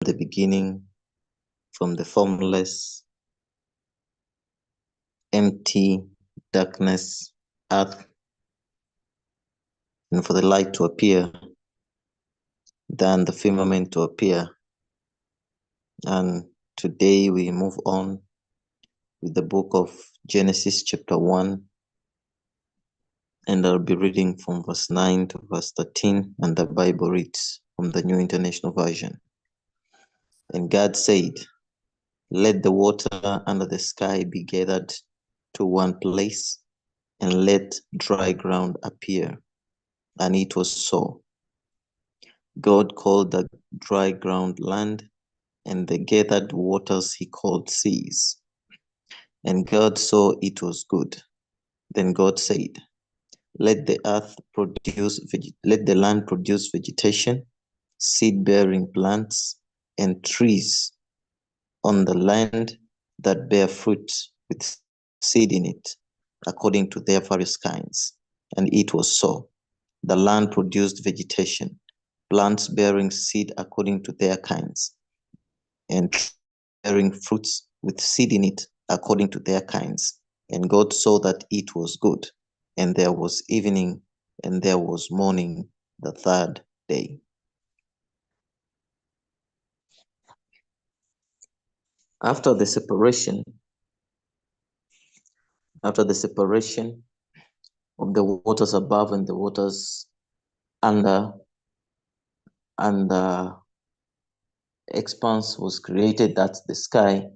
the beginning, from the formless, empty darkness, earth, and for the light to appear, then the firmament to appear. And today we move on with the book of Genesis chapter 1, and I'll be reading from verse 9 to verse 13, and the Bible reads from the New International Version. And God said, "Let the water under the sky be gathered to one place, and let dry ground appear." And it was so. God called the dry ground land, and the gathered waters he called seas. And God saw it was good. Then God said, let the land produce vegetation, seed-bearing plants, and trees on the land that bear fruit with seed in it, according to their various kinds. And it was so. The land produced vegetation, plants bearing seed according to their kinds, and bearing fruits with seed in it according to their kinds. And God saw that it was good. And there was evening, and there was morning the third day. After the separation of the waters above and the waters under, and the expanse was created, that's the sky,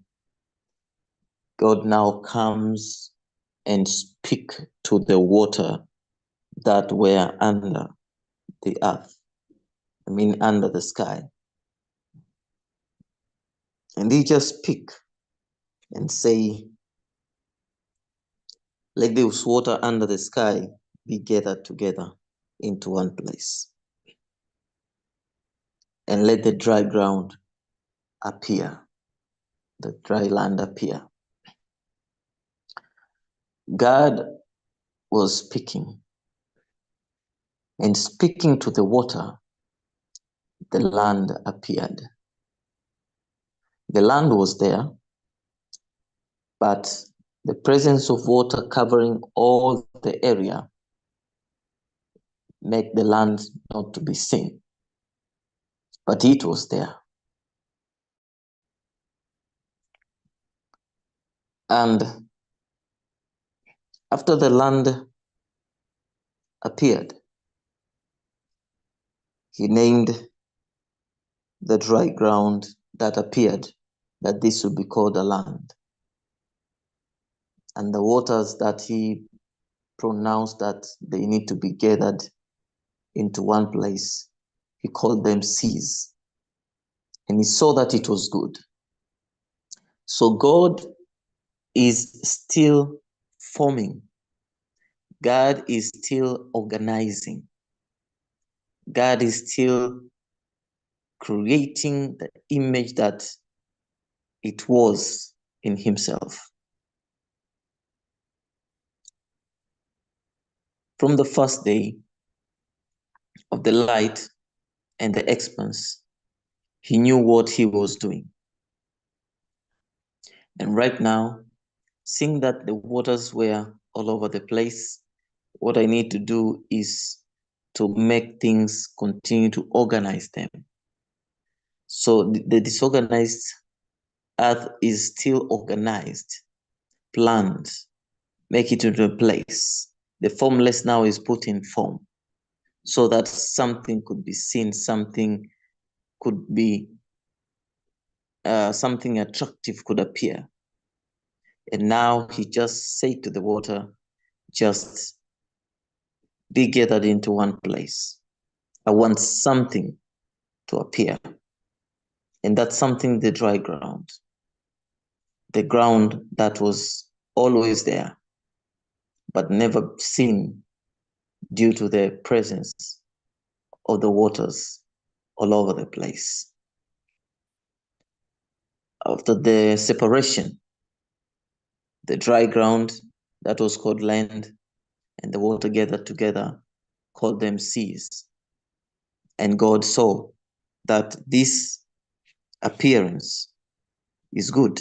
God now comes and speak to the water that were under the earth, under the sky. And he just speak and say, let this water under the sky be gathered together into one place, and let the dry ground appear, the dry land appear. God was speaking, and speaking to the water, the land appeared. The land was there, but the presence of water covering all the area made the land not to be seen, but it was there. And after the land appeared, he named the dry ground that appeared that this would be called a land. And the waters that he pronounced that they need to be gathered into one place, he called them seas. And he saw that it was good. So God is still forming. God is still organizing. God is still creating the image that it was in himself. From the first day of the light and the expanse, he knew what he was doing. And right now, seeing that the waters were all over the place, what I need to do is to make things continue to organize them. So the disorganized earth is still organized, planned, make it into a place. The formless now is put in form so that something could be seen, something could be, something attractive could appear. And now he just said to the water, just be gathered into one place. I want something to appear. And that's something, the dry ground. The ground that was always there, but never seen due to the presence of the waters all over the place. After the separation, the dry ground that was called land and the water gathered together called them seas. And God saw that this appearance is good.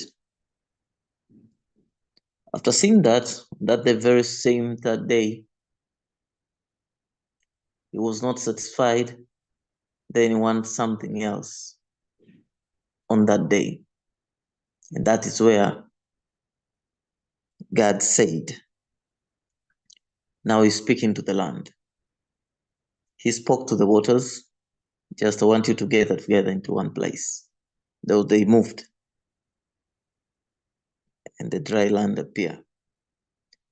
After seeing that the very same third day, he was not satisfied, then he wanted something else on that day. And that is where God said, now he's speaking to the land. He spoke to the waters, just I want you to gather together into one place. Though they moved, and the dry land appeared.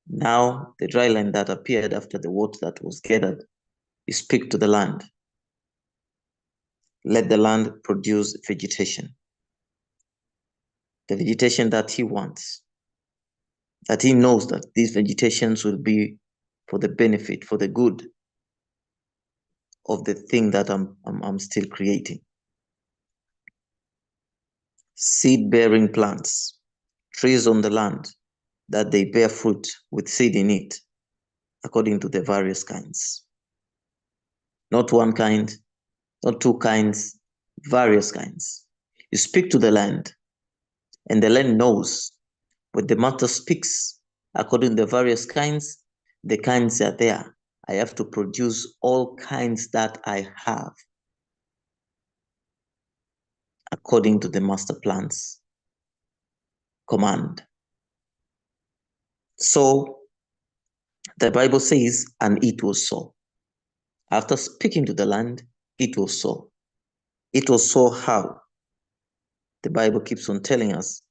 Now the dry land that appeared after the water that was gathered, he speak to the land. Let the land produce vegetation. The vegetation that he wants, that he knows that these vegetations will be for the benefit, for the good of the thing that I'm still creating. Seed-bearing plants, trees on the land, that they bear fruit with seed in it, according to the various kinds. Not one kind, not two kinds, various kinds. You speak to the land, and the land knows when the master speaks according to the various kinds, the kinds are there. I have to produce all kinds that I have according to the master plan's command. So the Bible says, and it was so. After speaking to the land, it was so. It was so how? The Bible keeps on telling us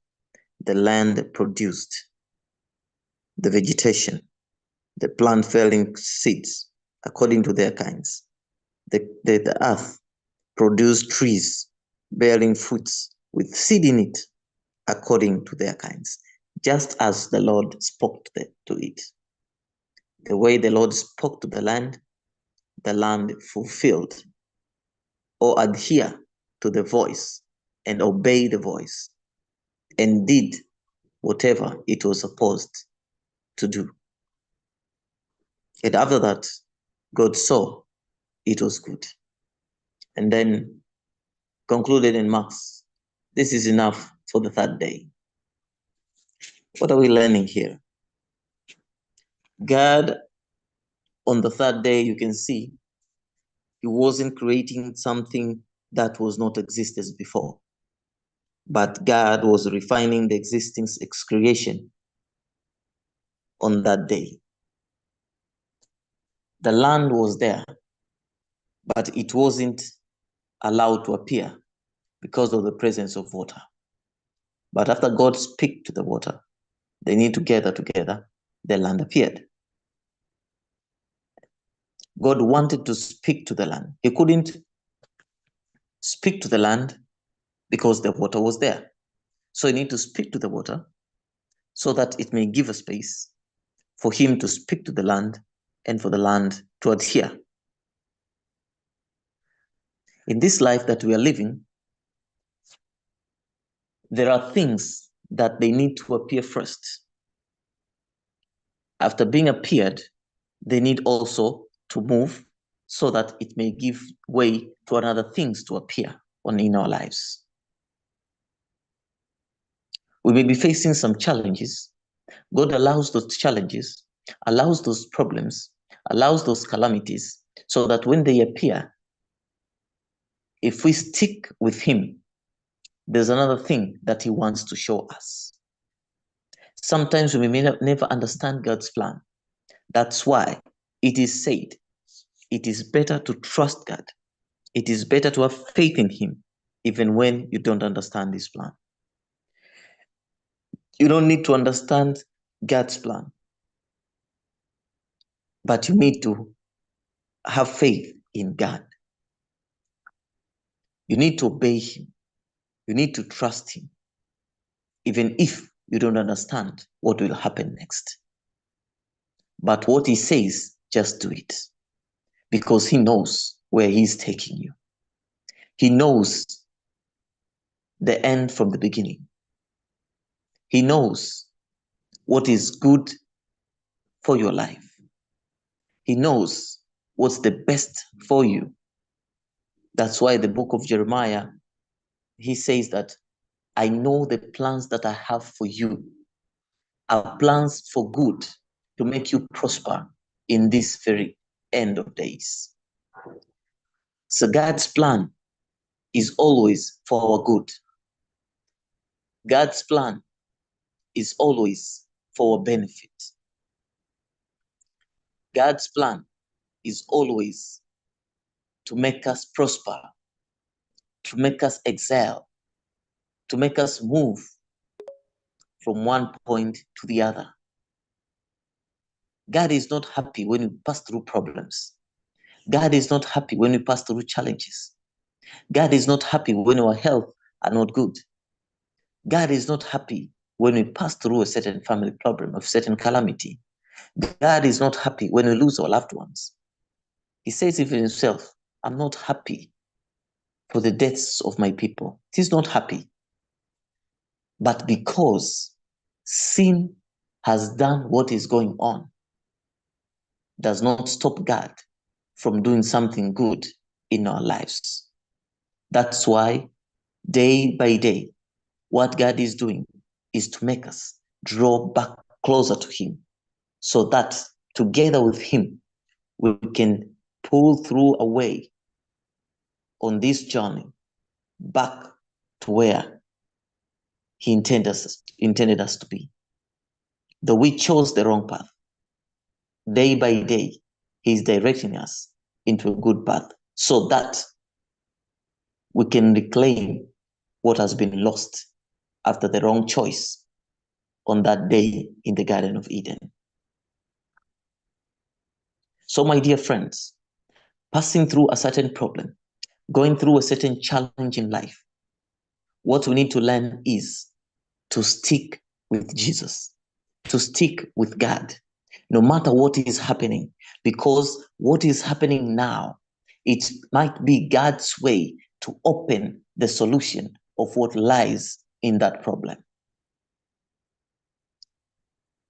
the land produced the vegetation, the plant bearing seeds according to their kinds. The earth produced trees bearing fruits with seed in it according to their kinds, just as the Lord spoke to it. The way the Lord spoke to the land fulfilled or adhere to the voice and obey the voice and did whatever it was supposed to do. And after that, God saw it was good. And then concluded in Marks, this is enough for the third day. What are we learning here? God, on the third day, you can see, he wasn't creating something that was not existed before. But God was refining the existing creation on that day. The land was there, but it wasn't allowed to appear because of the presence of water. But after God spoke to the water, they need to gather together, the land appeared. God wanted to speak to the land. He couldn't speak to the land because the water was there. So he needed to speak to the water so that it may give a space for him to speak to the land and for the land to adhere. In this life that we are living, there are things that they need to appear first. After being appeared, they need also to move so that it may give way to other things to appear in our lives. We may be facing some challenges. God allows those challenges, allows those problems, allows those calamities, so that when they appear, if we stick with him, there's another thing that he wants to show us. Sometimes we may never understand God's plan. That's why it is said, it is better to trust God. It is better to have faith in him, even when you don't understand his plan. You don't need to understand God's plan, but you need to have faith in God. You need to obey him. You need to trust him, even if you don't understand what will happen next. But what he says, just do it, because he knows where he's taking you. He knows the end from the beginning. He knows what is good for your life. He knows what's the best for you. That's why the book of Jeremiah he says that, I know the plans that I have for you are plans for good, to make you prosper in this very end of days. So God's plan is always for our good. God's plan is always for our benefit. God's plan is always to make us prosper, to make us excel, to make us move from one point to the other. God is not happy when we pass through problems. God is not happy when we pass through challenges. God is not happy when our health are not good. God is not happy when we pass through a certain family problem, a certain calamity. God is not happy when we lose our loved ones. He says even himself, I'm not happy for the deaths of my people. He's not happy. But because sin has done what is going on, does not stop God from doing something good in our lives. That's why day by day, what God is doing is to make us draw back closer to him, so that together with him, we can pull through a way on this journey back to where he intended us to be. Though we chose the wrong path, day by day, he's directing us into a good path, so that we can reclaim what has been lost after the wrong choice on that day in the Garden of Eden. So, my dear friends, passing through a certain problem, going through a certain challenge in life, what we need to learn is to stick with Jesus, to stick with God, no matter what is happening, because what is happening now, it might be God's way to open the solution of what lies in that problem.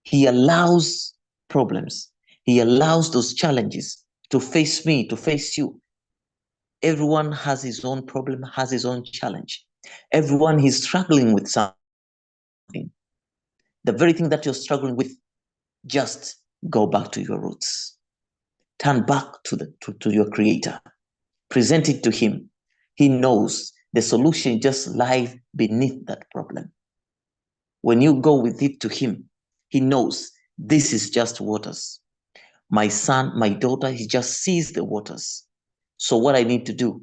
He allows problems. He allows those challenges to face me, to face you. Everyone has his own problem, has his own challenge. Everyone is struggling with something. The very thing that you're struggling with, just go back to your roots. Turn back to your Creator. Present it to him. He knows the solution just lies beneath that problem. When you go with it to him, he knows this is just waters. My son, my daughter, he just sees the waters. So what I need to do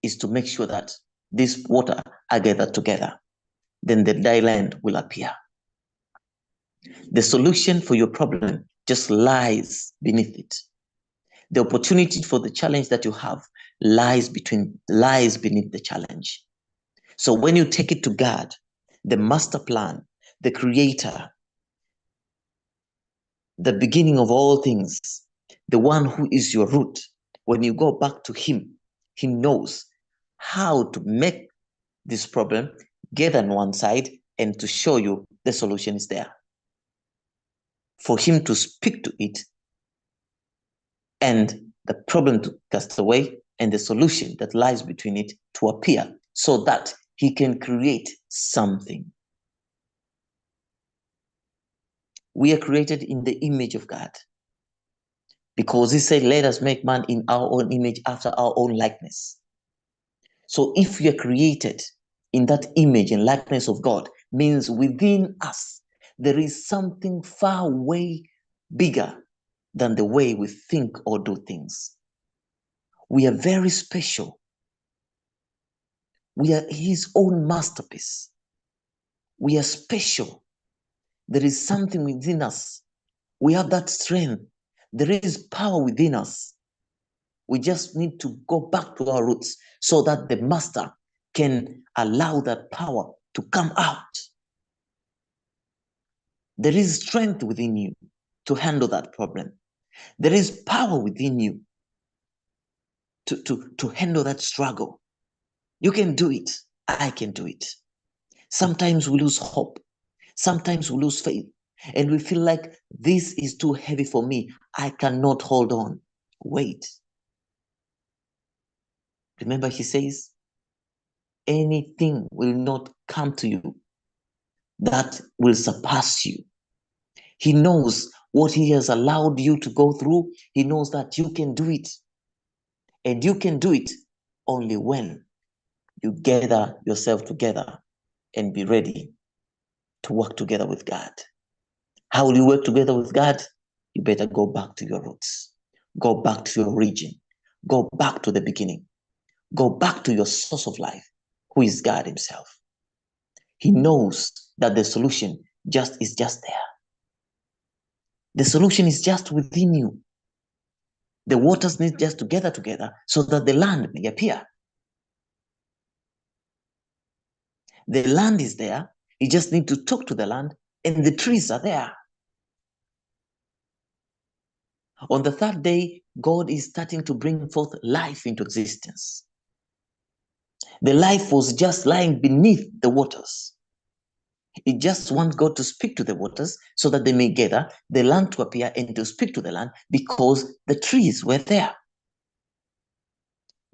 is to make sure that this water are gathered together. Then the dry land will appear. The solution for your problem just lies beneath it. The opportunity for the challenge that you have lies beneath the challenge. So when you take it to God, the master plan, the creator, the beginning of all things, the one who is your root, when you go back to him, he knows how to make this problem gather on one side and to show you the solution is there. For him to speak to it and the problem to cast away and the solution that lies between it to appear, so that he can create something. We are created in the image of God, because he said, let us make man in our own image, after our own likeness. So if we are created in that image and likeness of God, means within us, there is something far way bigger than the way we think or do things. We are very special. We are his own masterpiece. We are special. There is something within us. We have that strength. There is power within us. We just need to go back to our roots so that the master can allow that power to come out. There is strength within you to handle that problem. There is power within you to handle that struggle. You can do it. I can do it. Sometimes we lose hope. Sometimes we lose faith. And we feel like this is too heavy for me. I cannot hold on. Wait. Remember, he says, anything will not come to you that will surpass you. He knows what he has allowed you to go through. He knows that you can do it. And you can do it only when you gather yourself together and be ready to work together with God. How will you work together with God? You better go back to your roots. Go back to your region. Go back to the beginning. Go back to your source of life, who is God himself. He knows that the solution is just there. The solution is just within you. The waters need just to gather together so that the land may appear. The land is there. You just need to talk to the land, and the trees are there. On the third day, God is starting to bring forth life into existence. The life was just lying beneath the waters. He just wants God to speak to the waters so that they may gather, the land to appear, and to speak to the land because the trees were there.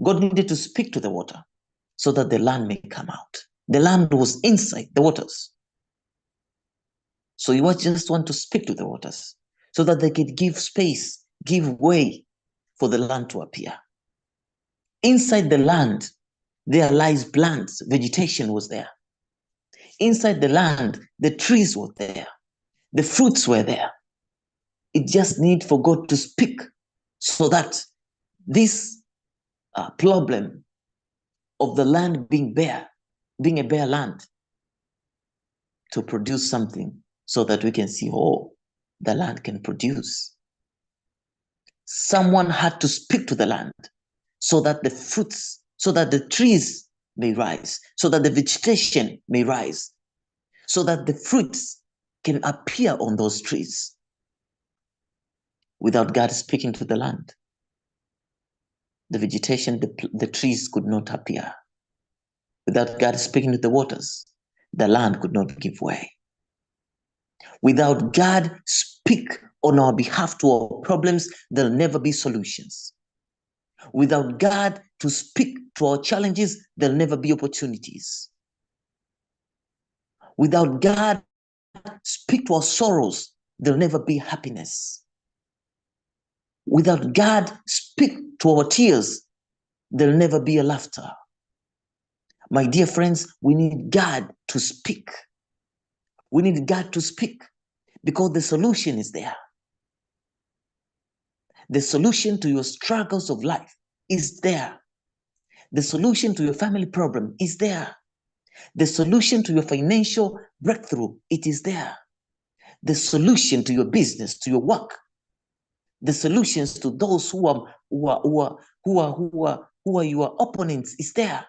God needed to speak to the water so that the land may come out. The land was inside the waters. So you just want to speak to the waters so that they could give space, give way for the land to appear. Inside the land, there lies plants, vegetation was there. Inside the land, the trees were there. The fruits were there. It just needs for God to speak so that this problem of the land being a bare land, to produce something so that we can see, oh, the land can produce. Someone had to speak to the land so that the fruits, so that the trees may rise, so that the vegetation may rise, so that the fruits can appear on those trees. Without God speaking to the land, the vegetation, the trees could not appear. Without God speaking to the waters, the land could not give way. Without God speak on our behalf to our problems, there'll never be solutions. Without God to speak to our challenges, there'll never be opportunities. Without God speak to our sorrows, there'll never be happiness. Without God speak to our tears, there'll never be a laughter. My dear friends, we need God to speak. We need God to speak because the solution is there. The solution to your struggles of life is there. The solution to your family problem is there. The solution to your financial breakthrough, it is there. The solution to your business, to your work, the solutions to those who are your opponents is there.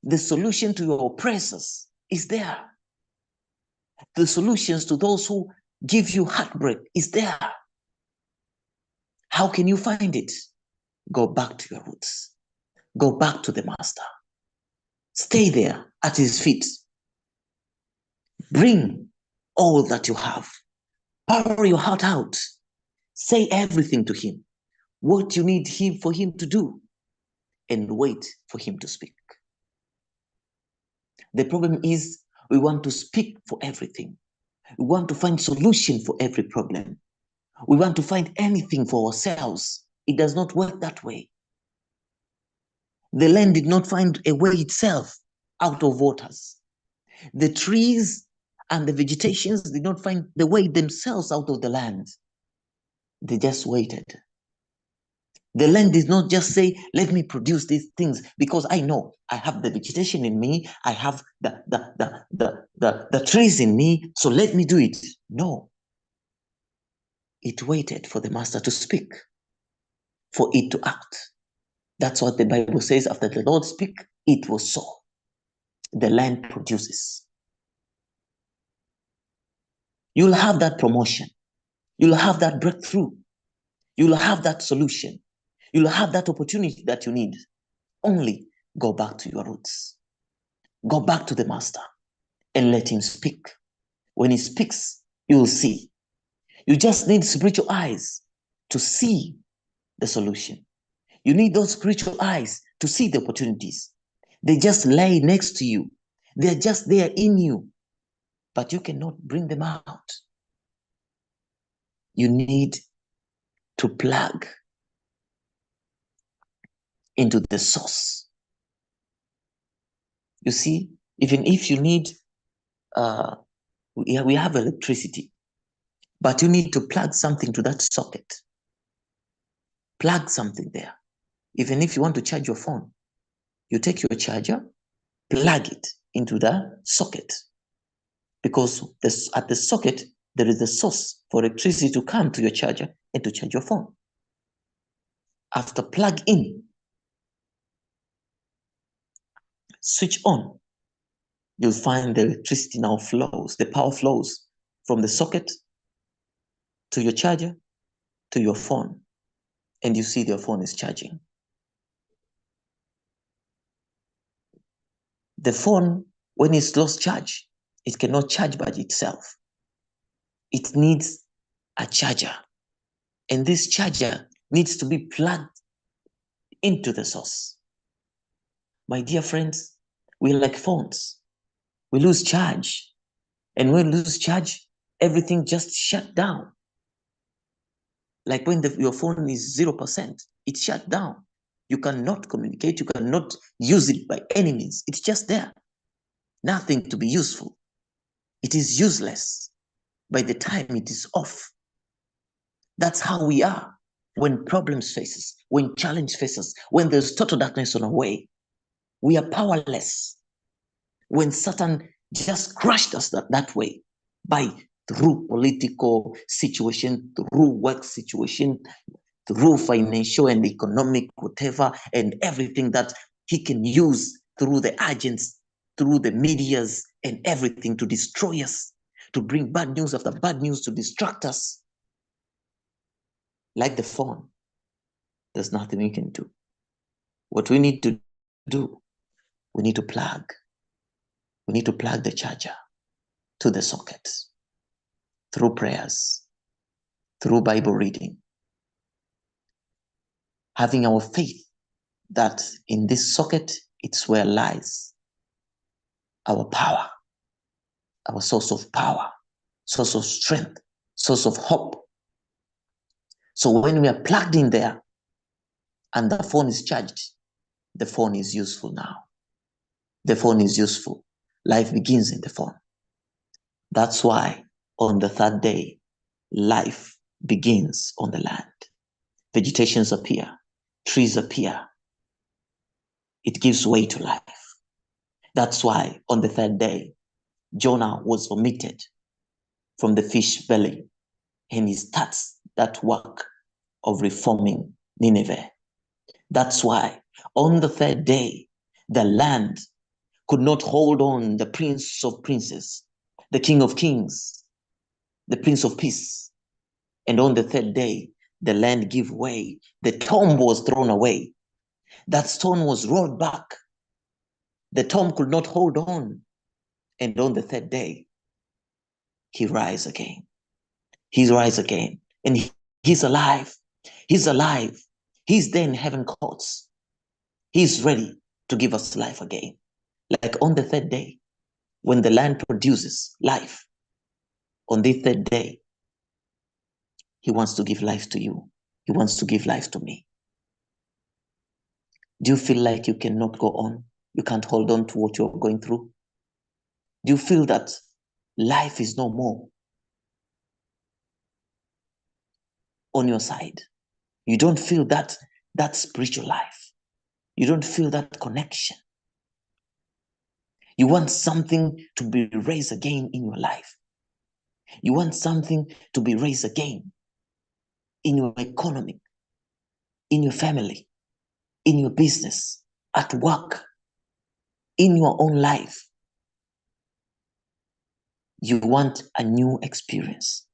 The solution to your oppressors is there. The solutions to those who give you heartbreak is there. How can you find it? Go back to your roots. Go back to the Master. Stay there at his feet. Bring all that you have. Pour your heart out. Say everything to him. What you need for him to do. And wait for him to speak. The problem is we want to speak for everything. We want to find solution for every problem. We want to find anything for ourselves. It does not work that way. The land did not find a way itself out of waters. The trees and the vegetations did not find the way themselves out of the land. They just waited. The land did not just say, let me produce these things because I know I have the vegetation in me. I have the trees in me. So let me do it. No. It waited for the Master to speak, for it to act. That's what the Bible says. After the Lord speak, it was so. The land produces. You'll have that promotion. You'll have that breakthrough. You'll have that solution. You'll have that opportunity that you need. Only go back to your roots. Go back to the Master and let him speak. When he speaks, you will see. You just need spiritual eyes to see the solution. You need those spiritual eyes to see the opportunities. They just lay next to you. They're just there in you, but you cannot bring them out. You need to plug into the source. You see, even if you need, we have electricity, but you need to plug something to that socket. Plug something there. Even if you want to charge your phone, you take your charger, plug it into the socket, because at the socket, there is a source for electricity to come to your charger and to charge your phone. After plug in, switch on, you'll find the electricity now flows, the power flows from the socket to your charger to your phone, and you see your phone is charging. The phone, when it's lost charge, it cannot charge by itself. It needs a charger, and this charger needs to be plugged into the source. My dear friends, we're like phones. We lose charge, and when we lose charge, everything just shut down. Like when your phone is 0%, it shut down. You cannot communicate, you cannot use it by any means. It's just there. Nothing to be useful. It is useless by the time it is off. That's how we are when problems face us, when challenge faces us, when there's total darkness on our way. We are powerless. When Satan just crushed us that way, through political situation, through work situation, through financial and economic, whatever, and everything that he can use through the agents, through the medias and everything to destroy us, to bring bad news after bad news to distract us. Like the phone, there's nothing we can do. What we need to do, we need to plug. We need to plug the charger to the socket through prayers, through Bible reading, having our faith that in this socket, it's where lies our power, our source of power, source of strength, source of hope. So when we are plugged in there and the phone is charged, the phone is useful now. The phone is useful. Life begins in the phone. That's why on the third day, life begins on the land. Vegetations appear, trees appear. It gives way to life. That's why on the third day, Jonah was vomited from the fish belly, and he starts that work of reforming Nineveh. That's why on the third day, the land could not hold on the Prince of Princes, the King of Kings, the Prince of Peace. And on the third day, the land gave way. The tomb was thrown away. That stone was rolled back. The tomb could not hold on. And on the third day, he rise again. He rise again. And he's alive. He's alive. He's there in heaven courts. He's ready to give us life again. Like on the third day, when the land produces life, on the third day, he wants to give life to you. He wants to give life to me. Do you feel like you cannot go on? You can't hold on to what you're going through? Do you feel that life is no more on your side? You don't feel that spiritual life. You don't feel that connection. You want something to be raised again in your life. You want something to be raised again in your economy, in your family, in your business, at work, in your own life. You want a new experience.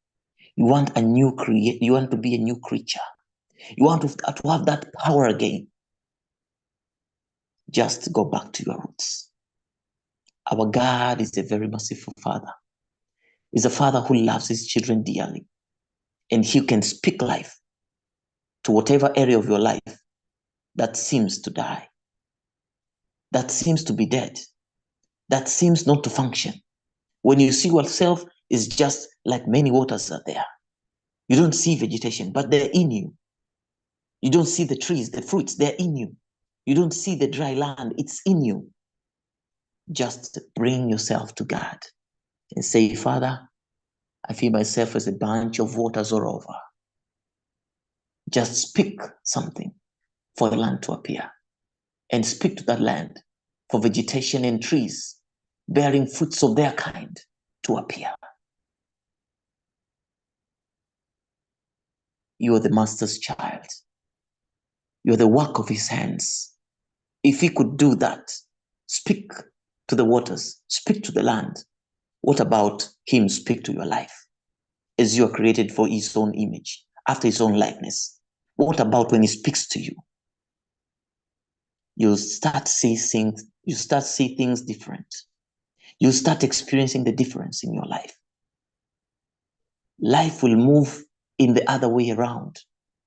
You want you want to be a new creature. You want to have that power again. Just go back to your roots. Our God is a very merciful Father. He's a Father who loves his children dearly. And he can speak life to whatever area of your life that seems to die. that seems to be dead, that seems not to function. When you see yourself, is just like many waters are there. You don't see vegetation, but they're in you. You don't see the trees, the fruits, they're in you. You don't see the dry land, it's in you. Just bring yourself to God and say, Father, I feel myself as a bunch of waters all over. Just speak something for the land to appear, and speak to that land for vegetation and trees bearing fruits of their kind to appear. You are the master's child. You are the work of his hands. If he could do that, speak to the waters, speak to the land. What about him speak to your life? As you are created for his own image, after his own likeness. What about when he speaks to you? You start seeing things different. You start experiencing the difference in your life. Life will move in the other way around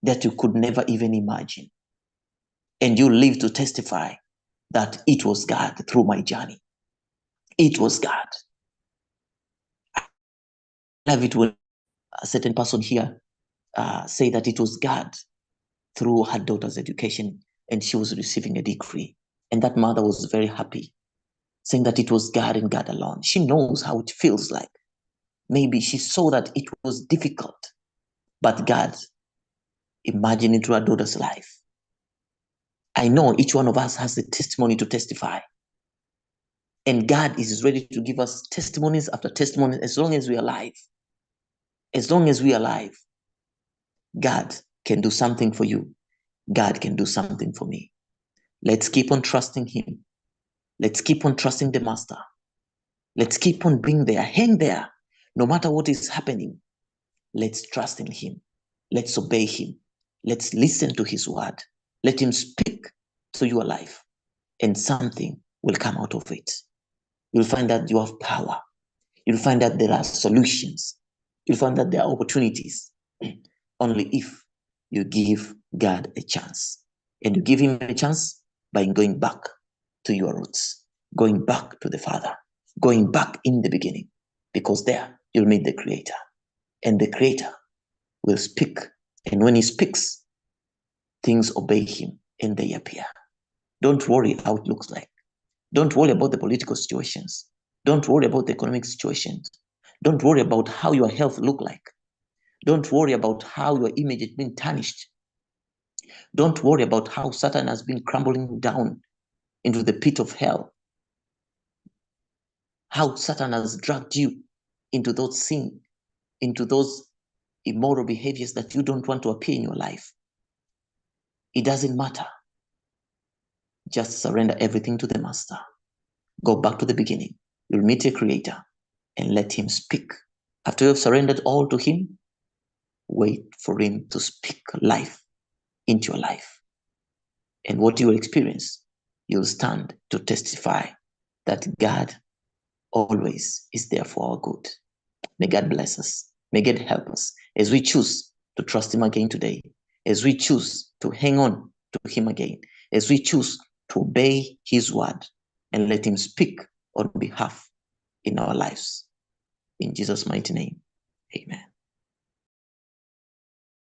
that you could never even imagine. And you live to testify that it was God through my journey. It was God. I love it when a certain person here say that it was God through her daughter's education, and she was receiving a degree. And that mother was very happy, saying that it was God and God alone. She knows how it feels like. Maybe she saw that it was difficult, but God imagined into her daughter's life. I know each one of us has a testimony to testify. And God is ready to give us testimonies after testimonies as long as we are alive. As long as we are alive, God can do something for you. God can do something for me. Let's keep on trusting him. Let's keep on trusting the Master. Let's keep on being there. Hang there. No matter what is happening, let's trust in him. Let's obey him. Let's listen to his word. Let him speak to your life, and something will come out of it. You'll find that you have power. You'll find that there are solutions. You'll find that there are opportunities. Only if you give God a chance. And you give him a chance by going back to your roots, going back to the Father, going back in the beginning, because there you'll meet the Creator. And the Creator will speak. And when he speaks, things obey him and they appear. Don't worry how it looks like. Don't worry about the political situations. Don't worry about the economic situations. Don't worry about how your health look like. Don't worry about how your image has been tarnished. Don't worry about how Satan has been crumbling down into the pit of hell. How Satan has dragged you into those sin, into those immoral behaviors that you don't want to appear in your life. It doesn't matter. Just surrender everything to the Master. Go back to the beginning. You'll meet your Creator and let him speak. After you have surrendered all to him, wait for him to speak life into your life. And what you will experience, you'll stand to testify that God always is there for our good. May God bless us. May God help us as we choose to trust him again today, as we choose to hang on to him again, as we choose to obey his word and let him speak on behalf in our lives. In Jesus' mighty name, amen.